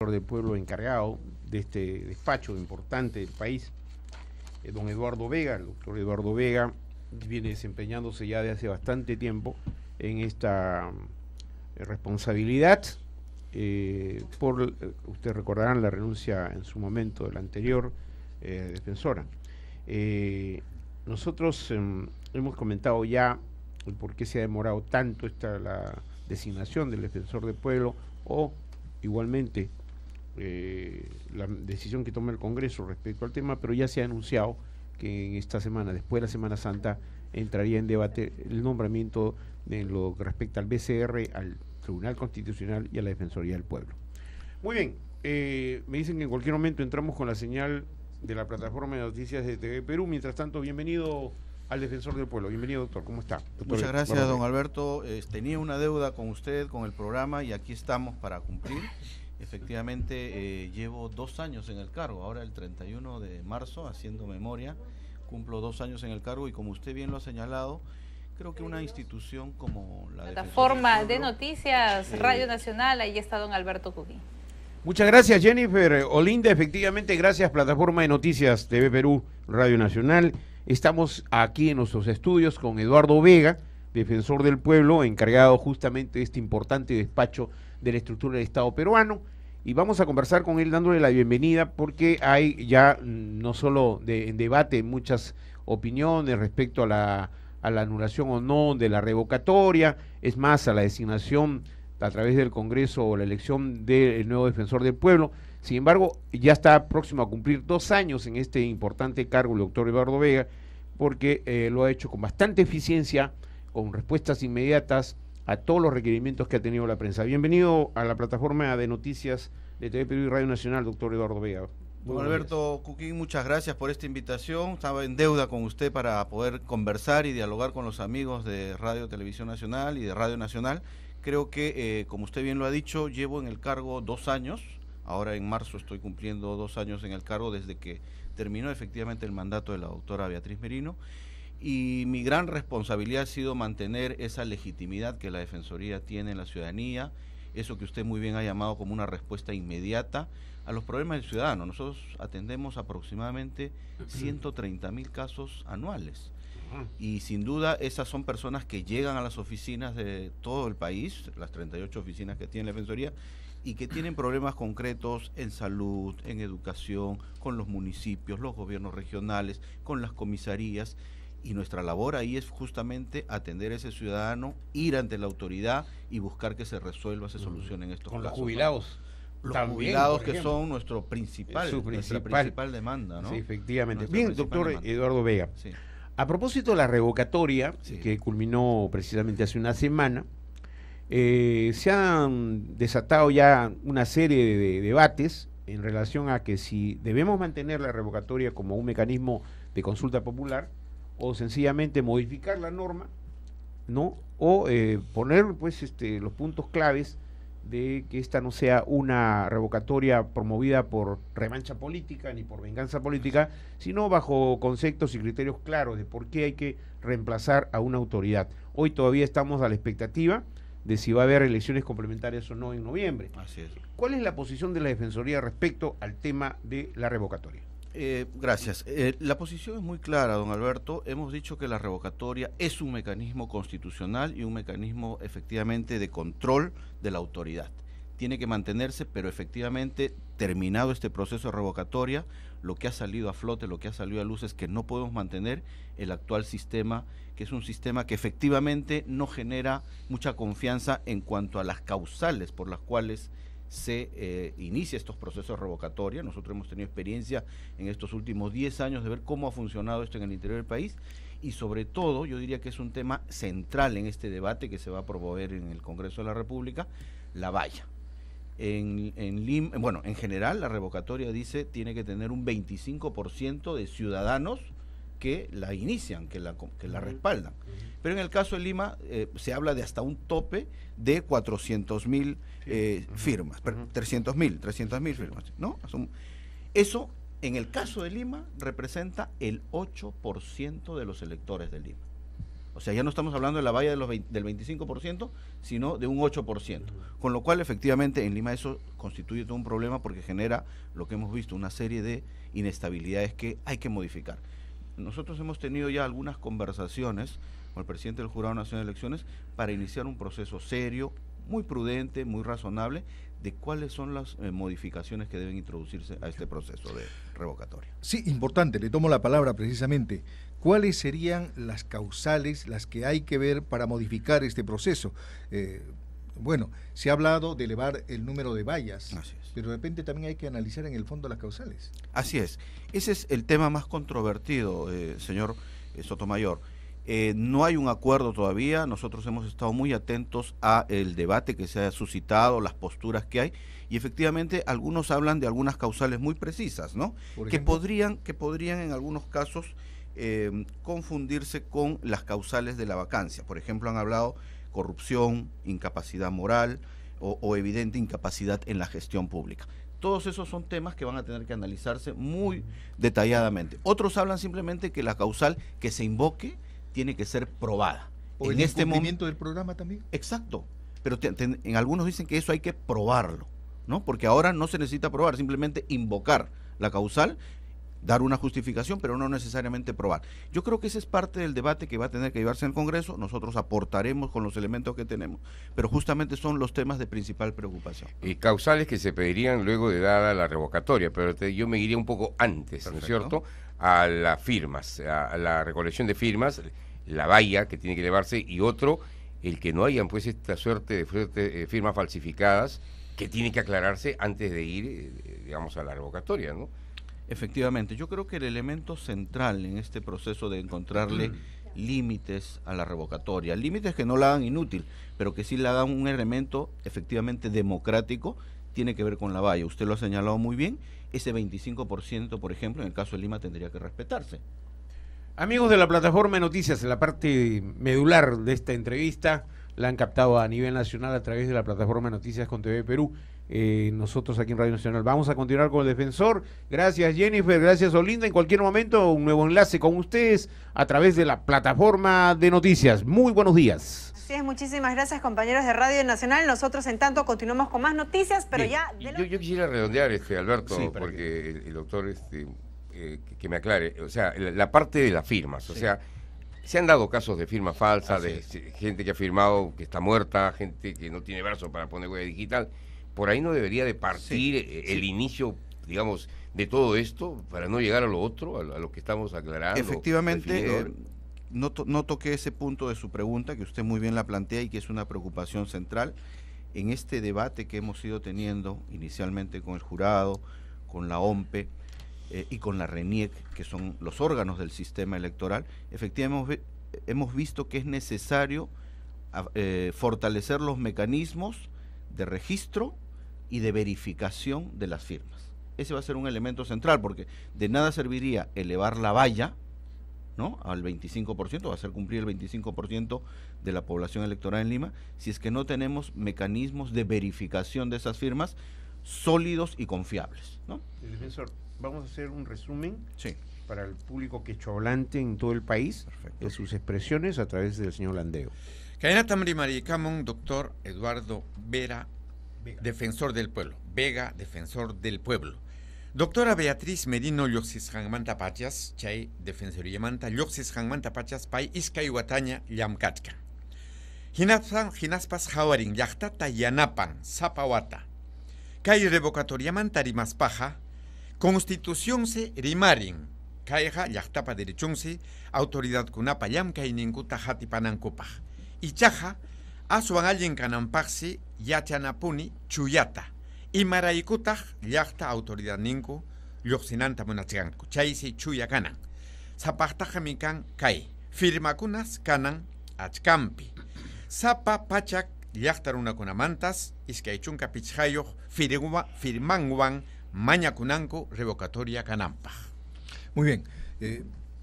del pueblo encargado de este despacho importante del país, don Eduardo Vega. El doctor Eduardo Vega viene desempeñándose ya de hace bastante tiempo en esta responsabilidad. Ustedes recordarán la renuncia en su momento de la anterior defensora. Nosotros hemos comentado ya el por qué se ha demorado tanto la designación del defensor del pueblo, o igualmente la decisión que toma el Congreso respecto al tema, pero ya se ha anunciado que en esta semana, después de la Semana Santa, entraría en debate el nombramiento en lo que respecta al BCR, al Tribunal Constitucional y a la Defensoría del Pueblo. Muy bien, me dicen que en cualquier momento entramos con la señal de la plataforma de noticias de TV Perú. Mientras tanto, bienvenido al Defensor del Pueblo. Bienvenido, doctor. ¿Cómo está? Doctor, muchas gracias, don Alberto. Tenía una deuda con usted, con el programa, y aquí estamos para cumplir. Efectivamente, llevo 2 años en el cargo. Ahora el 31 de marzo, haciendo memoria, cumplo 2 años en el cargo, y como usted bien lo ha señalado, creo que una institución como la plataforma de noticias Radio Nacional, ahí está don Alberto Cuquín. Muchas gracias, Jennifer Olinda. Efectivamente, gracias, plataforma de noticias TV Perú, Radio Nacional. Estamos aquí en nuestros estudios con Eduardo Vega, defensor del pueblo, encargado justamente de este importante despacho de la estructura del Estado peruano, y vamos a conversar con él dándole la bienvenida, porque hay ya no solo en debate muchas opiniones respecto a la anulación o no de la revocatoria, es más, a la designación a través del Congreso o la elección del nuevo defensor del pueblo. Sin embargo, ya está próximo a cumplir 2 años en este importante cargo el doctor Eduardo Vega, porque lo ha hecho con bastante eficiencia, con respuestas inmediatas a todos los requerimientos que ha tenido la prensa. Bienvenido a la plataforma de noticias de TV Perú y Radio Nacional, doctor Eduardo Vega. Don Alberto Cuquín, muchas gracias por esta invitación. Estaba en deuda con usted para poder conversar y dialogar con los amigos de Radio Televisión Nacional y de Radio Nacional. Creo que, como usted bien lo ha dicho, llevo en el cargo 2 años. Ahora en marzo estoy cumpliendo 2 años en el cargo desde que terminó efectivamente el mandato de la doctora Beatriz Merino. Y mi gran responsabilidad ha sido mantener esa legitimidad que la Defensoría tiene en la ciudadanía, eso que usted muy bien ha llamado como una respuesta inmediata a los problemas del ciudadano. Nosotros atendemos aproximadamente 130.000 casos anuales, y sin duda esas son personas que llegan a las oficinas de todo el país, las 38 oficinas que tiene la Defensoría, y que tienen problemas concretos en salud, en educación, con los municipios, los gobiernos regionales, con las comisarías. Y nuestra labor ahí es justamente atender a ese ciudadano, ir ante la autoridad y buscar que se resuelva, se solucionen estos casos. Con los jubilados. Los también, jubilados, que son nuestra principal demanda, ¿no? Sí, efectivamente. Nuestra Bien, doctor demanda. Eduardo Vega. Sí. A propósito de la revocatoria, Sí, que culminó precisamente hace una semana, se han desatado ya una serie de debates en relación a que si debemos mantener la revocatoria como un mecanismo de consulta popular, o sencillamente modificar la norma, ¿no? O poner pues los puntos claves de que esta no sea una revocatoria promovida por revancha política ni por venganza política, sino bajo conceptos y criterios claros de por qué hay que reemplazar a una autoridad. Hoy todavía estamos a la expectativa de si va a haber elecciones complementarias o no en noviembre. Así es. ¿Cuál es la posición de la Defensoría respecto al tema de la revocatoria? Gracias. La posición es muy clara, don Alberto. Hemos dicho que la revocatoria es un mecanismo constitucional y un mecanismo efectivamente de control de la autoridad. Tiene que mantenerse, pero efectivamente, terminado este proceso de revocatoria, lo que ha salido a flote, lo que ha salido a luz es que no podemos mantener el actual sistema, que es un sistema que efectivamente no genera mucha confianza en cuanto a las causales por las cuales se inicia estos procesos de revocatoria. Nosotros hemos tenido experiencia en estos últimos 10 años de ver cómo ha funcionado esto en el interior del país, y sobre todo yo diría que es un tema central en este debate que se va a promover en el Congreso de la República, la valla. En general la revocatoria dice tiene que tener un 25% de ciudadanos que la inician, que la respaldan. Pero en el caso de Lima se habla de hasta un tope de 400.000 firmas, 300.000 firmas, ¿no? Eso, en el caso de Lima, representa el 8% de los electores de Lima. O sea, ya no estamos hablando de la valla del 25%, sino de un 8%. Con lo cual, efectivamente, en Lima eso constituye todo un problema porque genera lo que hemos visto, una serie de inestabilidades que hay que modificar. Nosotros hemos tenido ya algunas conversaciones con el presidente del Jurado Nacional de Elecciones para iniciar un proceso serio, muy prudente, muy razonable, de cuáles son las modificaciones que deben introducirse a este proceso de revocatoria. Sí, importante, le tomo la palabra precisamente. ¿Cuáles serían las causales, las que hay que ver para modificar este proceso? Bueno, se ha hablado de elevar el número de vallas, pero de repente también hay que analizar en el fondo las causales. Así es. Ese es el tema más controvertido, señor Sotomayor. No hay un acuerdo todavía, nosotros hemos estado muy atentos a el debate que se ha suscitado, las posturas que hay, y efectivamente algunos hablan de algunas causales muy precisas, ¿no? Que podrían en algunos casos confundirse con las causales de la vacancia. Por ejemplo, han hablado corrupción, incapacidad moral o evidente incapacidad en la gestión pública. Todos esos son temas que van a tener que analizarse muy detalladamente. Otros hablan simplemente que la causal que se invoque tiene que ser probada. ¿O el incumplimiento del programa también? Exacto, pero en algunos dicen que eso hay que probarlo, ¿no? Porque ahora no se necesita probar, simplemente invocar la causal, dar una justificación, pero no necesariamente probar. Yo creo que ese es parte del debate que va a tener que llevarse en el Congreso. Nosotros aportaremos con los elementos que tenemos, pero justamente son los temas de principal preocupación. Y causales que se pedirían luego de dada la revocatoria, pero yo me iría un poco antes, ¿no es cierto?, a las firmas, a la recolección de firmas, la valla que tiene que elevarse, y otro, el que no hayan pues esta suerte de firmas falsificadas que tiene que aclararse antes de ir, digamos, a la revocatoria, ¿no? Efectivamente, yo creo que el elemento central en este proceso de encontrarle límites a la revocatoria, límites que no la hagan inútil, pero que sí la hagan un elemento efectivamente democrático, tiene que ver con la valla. Usted lo ha señalado muy bien, ese 25%, por ejemplo, en el caso de Lima tendría que respetarse. Amigos de la plataforma de noticias, en la parte medular de esta entrevista, la han captado a nivel nacional a través de la plataforma de noticias con TV Perú. Nosotros aquí en Radio Nacional vamos a continuar con el defensor. Gracias Jennifer, gracias Olinda. En cualquier momento un nuevo enlace con ustedes a través de la plataforma de noticias. Muy buenos días. Así es, muchísimas gracias compañeros de Radio Nacional. Nosotros en tanto continuamos con más noticias, pero bien, ya... Yo quisiera redondear, Alberto, sí, porque el doctor que me aclare, o sea, la parte de las firmas, o sea, se han dado casos de firmas falsas, gente que ha firmado que está muerta, gente que no tiene brazo para poner huella digital. Por ahí no debería de partir el inicio, digamos, de todo esto para no llegar a lo otro, a lo que estamos aclarando. Efectivamente, no toqué ese punto de su pregunta, que usted muy bien la plantea y que es una preocupación central en este debate que hemos ido teniendo inicialmente con el jurado, con la OMPE y con la RENIEC, que son los órganos del sistema electoral. Efectivamente hemos visto que es necesario fortalecer los mecanismos de registro y de verificación de las firmas. Ese va a ser un elemento central, porque de nada serviría elevar la valla, ¿no?, al 25%, va a ser cumplir el 25% de la población electoral en Lima, si es que no tenemos mecanismos de verificación de esas firmas sólidos y confiables, ¿no? Defensor, vamos a hacer un resumen para el público quechohablante en todo el país. Perfecto. De sus expresiones a través del señor Landeo. Kainatamri Marikamon, doctor Eduardo Vega, defensor del pueblo. Vega, defensor del pueblo. Doctora Beatriz Merino Lluxis Hangmanta Pachas, Chay, Defensoría Manta, Lluxis Hangmanta Pachas, Pai, Iskay Wataña, Llamkachka. Hinaspas Hawarin, Yachtata Yanapan, Zapawata. Kay Revocatoria Manta Rimaspaja, Constitución se Rimarin, Kayja, Yachtapa Derechunse, Autoridad Kunapa Yamkay Ninguta Hatipanankupa. Ichaja, Asuan alguien Canampaxi, Yachanapuni, Chuyata. Y Maraikutaj, Yachta Autoridad Ninku, Lluxinanta Monachganku, Chaisi Chuya Canan. Zapachtajamikan Kai, Firmakunas Canan, Achkampi. Zapa Pachak, Yachtaruna Kunamantas, Iskaichunka Pichhayo, Firmanguan, Mañakunanku, Revocatoria Canampa. Muy bien.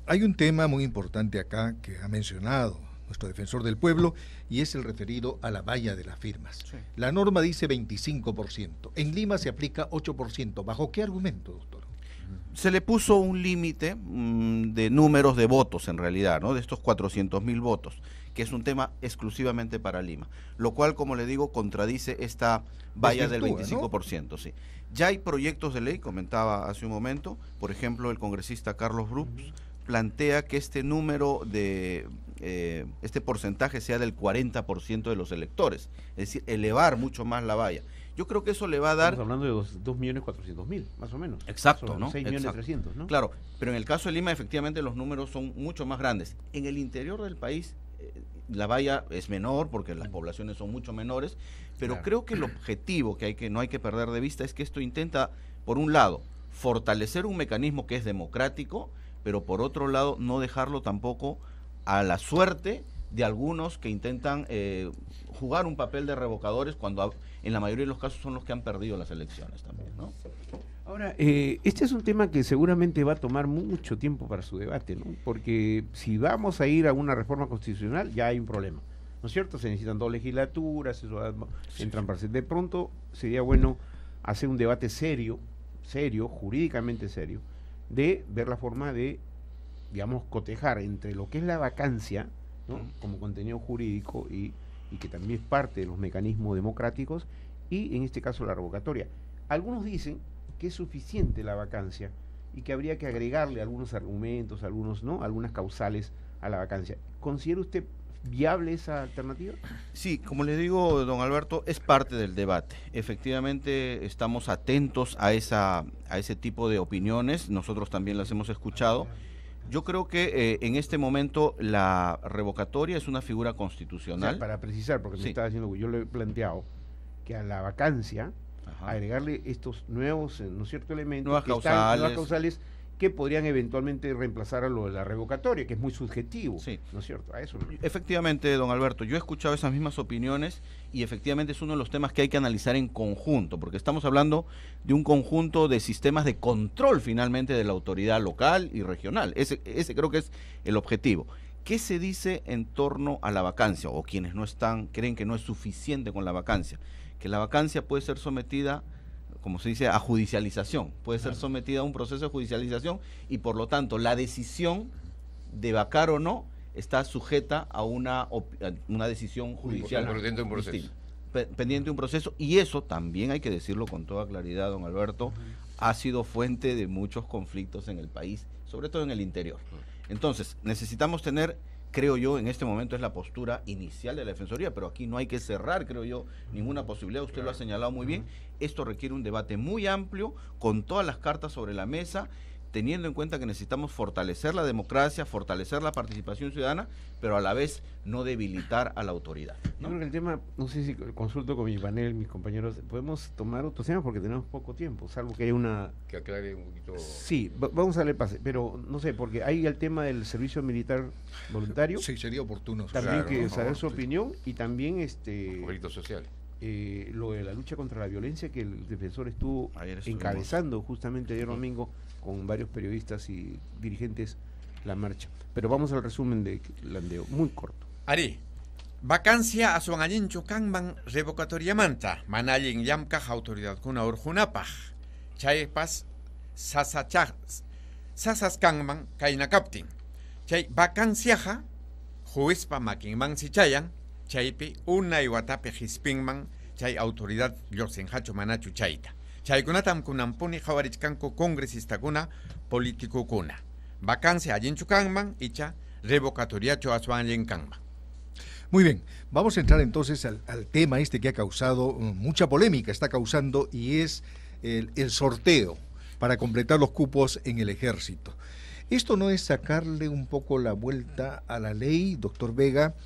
Hay un tema muy importante acá que ha mencionado nuestro defensor del pueblo, y es el referido a la valla de las firmas. Sí. La norma dice 25%. En Lima se aplica 8%. ¿Bajo qué argumento, doctor? Se le puso un límite de números de votos en realidad, ¿no? De estos 400.000 votos, que es un tema exclusivamente para Lima, lo cual, como le digo, contradice esta valla del 25%, ¿no? Sí. Ya hay proyectos de ley, comentaba hace un momento, por ejemplo, el congresista Carlos Brooks plantea que este número de este porcentaje sea del 40% de los electores, es decir, elevar mucho más la valla. Yo creo que eso le va a dar... Estamos hablando de 2.400.000, más o menos. Exacto, ¿no? 6.300.000, ¿no? Claro, pero en el caso de Lima, efectivamente, los números son mucho más grandes. En el interior del país, la valla es menor porque las poblaciones son mucho menores, pero claro, creo que el objetivo que no hay que perder de vista es que esto intenta, por un lado, fortalecer un mecanismo que es democrático, pero por otro lado, no dejarlo tampoco a la suerte de algunos que intentan jugar un papel de revocadores cuando en la mayoría de los casos son los que han perdido las elecciones también, ¿no? Ahora, este es un tema que seguramente va a tomar mucho tiempo para su debate, ¿no? Porque si vamos a ir a una reforma constitucional, ya hay un problema, ¿no es cierto? Se necesitan 2 legislaturas, eso entran para... De pronto sería bueno hacer un debate serio, jurídicamente serio, de ver la forma de, digamos, cotejar entre lo que es la vacancia, ¿no?, como contenido jurídico y que también es parte de los mecanismos democráticos, y en este caso la revocatoria. Algunos dicen que es suficiente la vacancia y que habría que agregarle algunos argumentos, algunas causales a la vacancia. ¿Considera usted viable esa alternativa? Sí, como le digo, don Alberto, es parte del debate. Efectivamente, estamos atentos a ese tipo de opiniones, nosotros también las hemos escuchado. Yo creo que en este momento la revocatoria es una figura constitucional. O sea, para precisar, porque me estaba diciendo, yo le he planteado que a la vacancia agregarle estos nuevos, ¿no es cierto?, elementos, nuevas causales que podrían eventualmente reemplazar a lo de la revocatoria, que es muy subjetivo, ¿no es cierto? A eso. Efectivamente, don Alberto, yo he escuchado esas mismas opiniones y efectivamente es uno de los temas que hay que analizar en conjunto, porque estamos hablando de un conjunto de sistemas de control finalmente de la autoridad local y regional. Ese creo que es el objetivo. ¿Qué se dice en torno a la vacancia? O quienes no están, creen que no es suficiente con la vacancia. Que la vacancia puede ser sometida, como se dice, a judicialización, puede ser sometida a un proceso de judicialización y por lo tanto la decisión de vacar o no está sujeta a una decisión judicial. Pendiente de un proceso. Pendiente de un proceso, y eso también hay que decirlo con toda claridad, don Alberto, ha sido fuente de muchos conflictos en el país, sobre todo en el interior. Entonces, necesitamos tener, creo yo, en este momento es la postura inicial de la Defensoría, pero aquí no hay que cerrar, creo yo, ninguna posibilidad, usted lo ha señalado muy bien. Esto requiere un debate muy amplio, con todas las cartas sobre la mesa, teniendo en cuenta que necesitamos fortalecer la democracia, fortalecer la participación ciudadana, pero a la vez no debilitar a la autoridad, ¿no? Yo creo que el tema, no sé si consulto con mi panel, mis compañeros, podemos tomar otros temas porque tenemos poco tiempo, salvo que haya una... Que aclare un poquito... Sí, vamos a darle pase, pero no sé, porque hay el tema del servicio militar voluntario. Sí, sería oportuno. También que saber su opinión y también conflictos sociales. Lo de la lucha contra la violencia que el defensor estuvo encabezando justamente ayer domingo con varios periodistas y dirigentes la marcha. Pero vamos al resumen de Landeo, muy corto. Ari, vacancia asuangalinchu kanman revocatoria manta, manallin yamka autoridad kuna urjunapaj, chaypas sasas kanman kaina captin, chay vacanciaja, juezpa makinman si chayan, chaypi una iwatape hispingman, chay autoridad yosenhacho manachu chayta. Chaykunatam kunampuni hawarichkanku congresistakuna politikukuna. Vacancia allinchukanman icha revocatoriacho asuanlinkanman. Muy bien, vamos a entrar entonces al tema que ha causado mucha polémica, está causando, y es el sorteo para completar los cupos en el ejército. Esto no es sacarle un poco la vuelta a la ley, doctor Vega,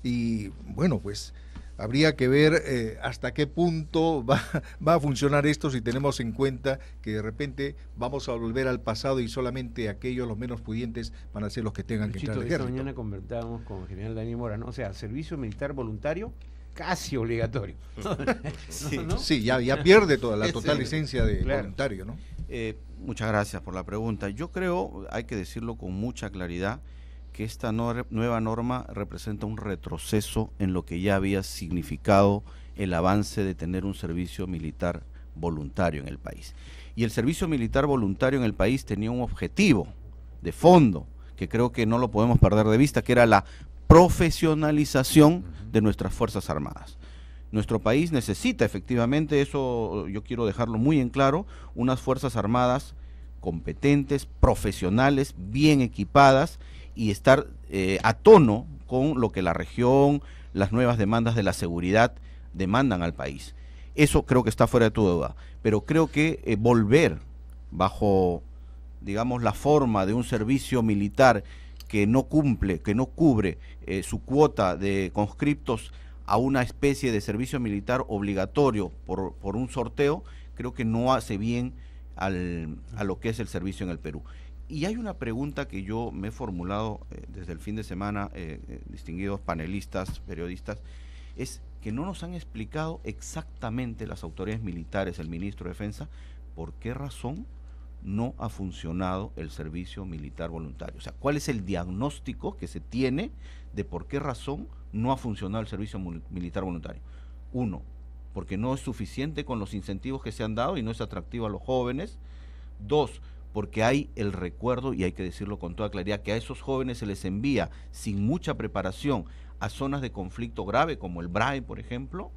y bueno, pues habría que ver hasta qué punto va a funcionar esto si tenemos en cuenta que de repente vamos a volver al pasado y solamente aquellos, los menos pudientes, van a ser los que tengan que entrar al ejército. Esta mañana conversábamos con el general Daniel Mora, ¿no? O sea, servicio militar voluntario casi obligatorio. Sí, ya pierde toda la total esencia de voluntario, ¿no? Muchas gracias por la pregunta. Yo creo, hay que decirlo con mucha claridad, que esta nueva norma representa un retroceso en lo que ya había significado el avance de tener un servicio militar voluntario en el país. Y el servicio militar voluntario en el país tenía un objetivo de fondo, que creo que no lo podemos perder de vista, que era la profesionalización de nuestras Fuerzas Armadas. Nuestro país necesita efectivamente, eso yo quiero dejarlo muy en claro, unas Fuerzas Armadas competentes, profesionales, bien equipadas y estar a tono con lo que la región, las nuevas demandas de la seguridad demandan al país. Eso creo que está fuera de toda duda, pero creo que volver bajo, digamos, la forma de un servicio militar que no cumple, que no cubre su cuota de conscriptos a una especie de servicio militar obligatorio por un sorteo, creo que no hace bien a lo que es el servicio en el Perú. Y hay una pregunta que yo me he formulado desde el fin de semana, distinguidos panelistas, periodistas, es que no nos han explicado exactamente las autoridades militares, el ministro de Defensa, por qué razón no ha funcionado el servicio militar voluntario. O sea, ¿cuál es el diagnóstico que se tiene de por qué razón no ha funcionado el servicio militar voluntario? Uno, porque no es suficiente con los incentivos que se han dado y no es atractivo a los jóvenes. Dos, porque hay el recuerdo, y hay que decirlo con toda claridad, que a esos jóvenes se les envía sin mucha preparación a zonas de conflicto grave, como el BRAE, por ejemplo.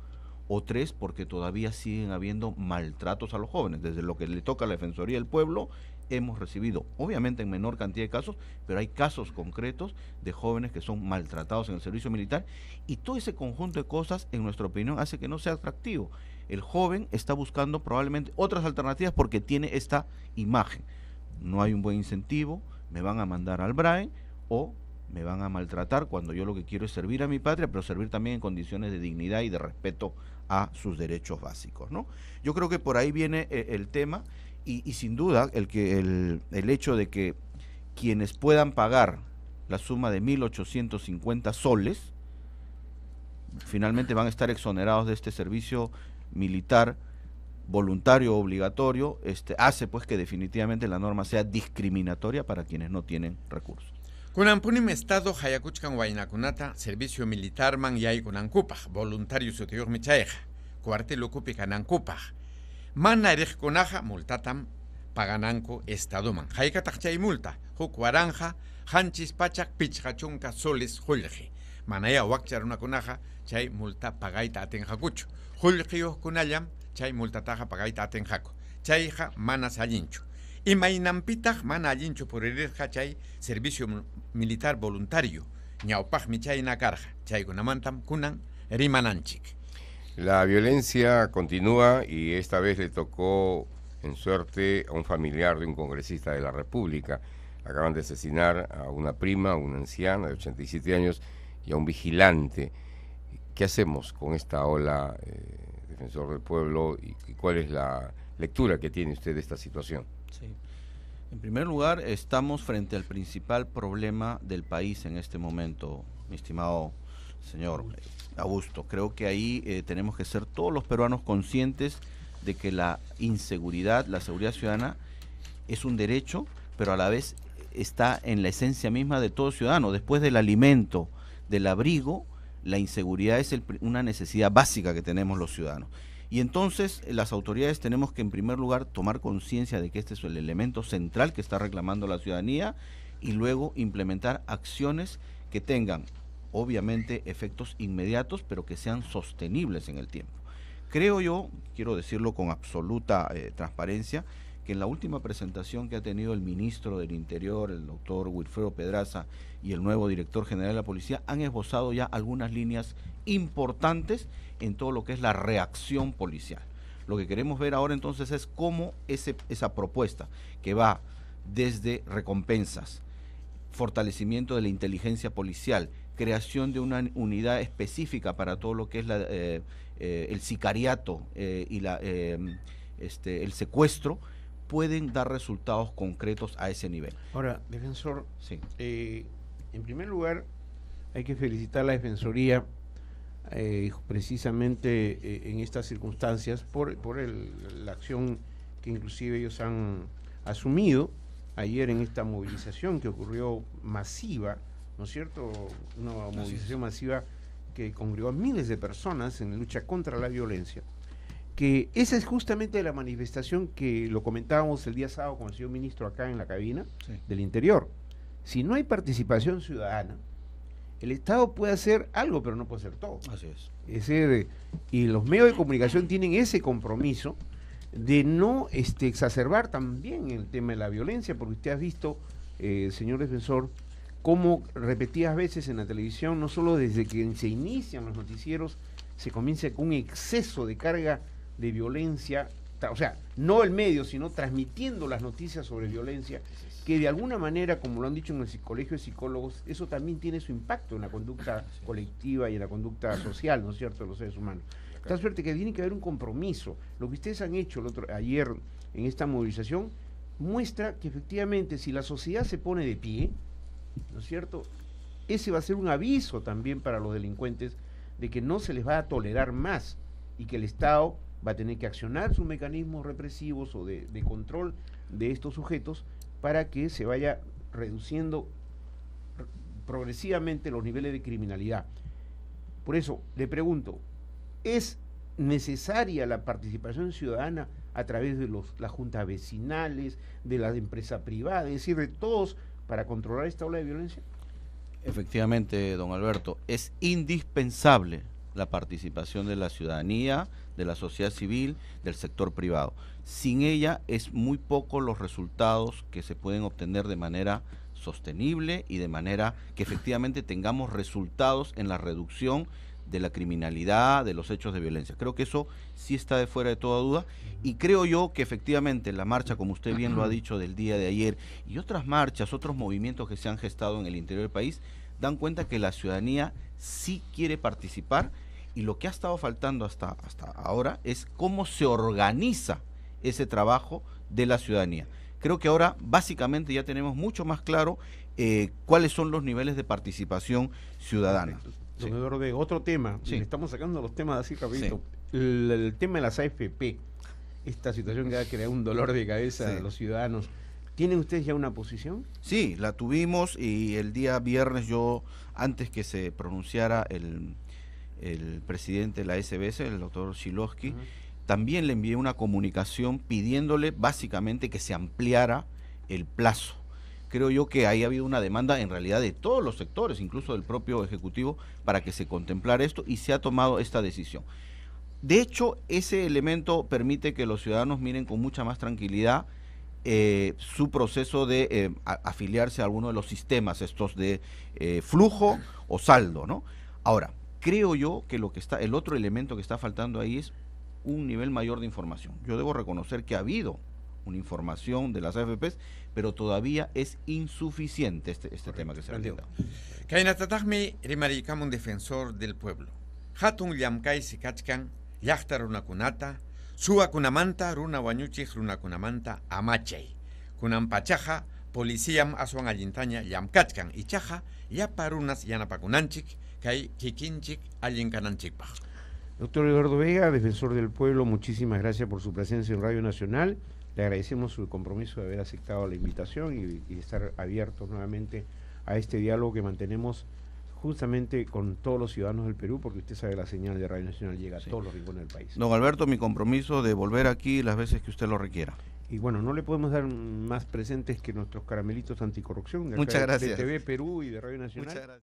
O tres, porque todavía siguen habiendo maltratos a los jóvenes. Desde lo que le toca a la Defensoría del Pueblo, hemos recibido, obviamente en menor cantidad de casos, pero hay casos concretos de jóvenes que son maltratados en el servicio militar, y todo ese conjunto de cosas, en nuestra opinión, hace que no sea atractivo. El joven está buscando probablemente otras alternativas porque tiene esta imagen. No hay un buen incentivo, me van a mandar al BRAE o me van a maltratar cuando yo lo que quiero es servir a mi patria, pero servir también en condiciones de dignidad y de respeto a sus derechos básicos, ¿no? Yo creo que por ahí viene el tema y sin duda el hecho de que quienes puedan pagar la suma de 1.850 soles finalmente van a estar exonerados de este servicio militar voluntario o obligatorio, hace pues que definitivamente la norma sea discriminatoria para quienes no tienen recursos. Kunanpunim Estado Hayakuchkan Wainakunata, Servicio Militar Man Yay Kunankupaj, Voluntario Superior Michaeja, Cuartel Ocupi Kanankupaj, Mana Erejkunaja, Multatam, Pagananco, Estado Man, Haykatachay Multa, Hukwaranja, Hanchis Pachak, Pichachunka, Soles, Julji, Manaya Wakcharunakunaja, Chay Multa Pagaita Atenjacucho, Julgio Kunayam, Chay Multataja Pagaita Atenjaco, Chayja Mana Salincho. Y Mainampitaj mana allincho por herirja chay servicio militar voluntario. Ñaupaj michay nakarja. Chay kunamantam kunan rimananchik. La violencia continúa y esta vez le tocó en suerte a un familiar de un congresista de la República. Acaban de asesinar a una prima, una anciana de 87 años y a un vigilante. ¿Qué hacemos con esta ola, defensor del pueblo, y cuál es la lectura que tiene usted de esta situación? Sí. En primer lugar, estamos frente al principal problema del país en este momento, mi estimado señor Augusto. Creo que ahí tenemos que ser todos los peruanos conscientes de que la inseguridad, la seguridad ciudadana es un derecho, pero a la vez está en la esencia misma de todo ciudadano. Después del alimento, del abrigo, la inseguridad es una necesidad básica que tenemos los ciudadanos. Y entonces las autoridades tenemos que en primer lugar tomar conciencia de que este es el elemento central que está reclamando la ciudadanía y luego implementar acciones que tengan obviamente efectos inmediatos pero que sean sostenibles en el tiempo. Creo yo, quiero decirlo con absoluta transparencia, que en la última presentación que ha tenido el ministro del Interior, el doctor Wilfredo Pedraza, y el nuevo director general de la policía, han esbozado ya algunas líneas importantes en todo lo que es la reacción policial. Lo que queremos ver ahora entonces es cómo esa propuesta que va desde recompensas, fortalecimiento de la inteligencia policial, creación de una unidad específica para todo lo que es el sicariato y el secuestro, pueden dar resultados concretos a ese nivel. Ahora, defensor, sí. En primer lugar, hay que felicitar a la Defensoría precisamente en estas circunstancias por la acción que inclusive ellos han asumido ayer en esta movilización que ocurrió masiva, ¿no es cierto? Una movilización masiva que congregó a miles de personas en la lucha contra la violencia. que esa es justamente la manifestación que lo comentábamos el día sábado con el señor ministro acá en la cabina del Interior. Si no hay participación ciudadana, el Estado puede hacer algo, pero no puede hacer todo. Así es. Es decir, y los medios de comunicación tienen ese compromiso de no exacerbar también el tema de la violencia, porque usted ha visto, señor defensor, cómo repetidas veces en la televisión, no solo desde que se inician los noticieros, se comienza con un exceso de carga de violencia, o sea, no el medio, sino transmitiendo las noticias sobre violencia, que de alguna manera, como lo han dicho en el Colegio de Psicólogos, eso también tiene su impacto en la conducta colectiva y en la conducta social, ¿no es cierto?, de los seres humanos. De tal suerte que tiene que haber un compromiso. Lo que ustedes han hecho ayer en esta movilización muestra que efectivamente si la sociedad se pone de pie, ¿no es cierto?, ese va a ser un aviso también para los delincuentes de que no se les va a tolerar más y que el Estado va a tener que accionar sus mecanismos represivos o de control de estos sujetos para que se vaya reduciendo progresivamente los niveles de criminalidad. Por eso le pregunto, ¿es necesaria la participación ciudadana a través de las juntas vecinales, de la empresa privada, es decir, de todos, para controlar esta ola de violencia? Efectivamente, don Alberto, es indispensable la participación de la ciudadanía, de la sociedad civil, del sector privado. Sin ella es muy poco los resultados que se pueden obtener de manera sostenible y de manera que efectivamente tengamos resultados en la reducción de la criminalidad, de los hechos de violencia. Creo que eso sí está de fuera de toda duda y creo yo que efectivamente la marcha, como usted bien lo ha dicho, del día de ayer y otras marchas, otros movimientos que se han gestado en el interior del país, dan cuenta que la ciudadanía sí quiere participar y lo que ha estado faltando hasta ahora es cómo se organiza ese trabajo de la ciudadanía. Creo que ahora básicamente ya tenemos mucho más claro cuáles son los niveles de participación ciudadana. Don Eduardo, de otro tema, estamos sacando los temas así rapidito. El tema de las AFP, esta situación que ha creado un dolor de cabeza a los ciudadanos. ¿Tienen ustedes ya una posición? Sí, la tuvimos y el día viernes yo, antes que se pronunciara el presidente de la SBS, el doctor Shilowski, también le envié una comunicación pidiéndole básicamente que se ampliara el plazo. Creo yo que ahí ha habido una demanda en realidad de todos los sectores, incluso del propio Ejecutivo, para que se contemplara esto y se ha tomado esta decisión. De hecho, ese elemento permite que los ciudadanos miren con mucha más tranquilidad su proceso de afiliarse a alguno de los sistemas estos de flujo o saldo, ¿no? Ahora, creo yo que el otro elemento que está faltando ahí es un nivel mayor de información. Yo debo reconocer que ha habido una información de las AFPs, pero todavía es insuficiente este tema que se ha planteado. Kainatatagmi rimaricam un defensor del pueblo. Hatun llamkai sikachkan, yachta runakunata, suwa kunamanta runa wañuchik runakunamanta amachay. Kunampachaja, policíam aswan allintaña llamkachkan, ichaja, yaparunas yanapakunanchik, kai kikinchik allinkananchikpaj. Doctor Eduardo Vega, defensor del pueblo, muchísimas gracias por su presencia en Radio Nacional. Le agradecemos su compromiso de haber aceptado la invitación y estar abiertos nuevamente a este diálogo que mantenemos justamente con todos los ciudadanos del Perú, porque usted sabe la señal de Radio Nacional llega a todos los rincones del país. Don Alberto, mi compromiso de volver aquí las veces que usted lo requiera. Y bueno, no le podemos dar más presentes que nuestros caramelitos anticorrupción de, Muchas gracias. de TV Perú y de Radio Nacional. Muchas gracias.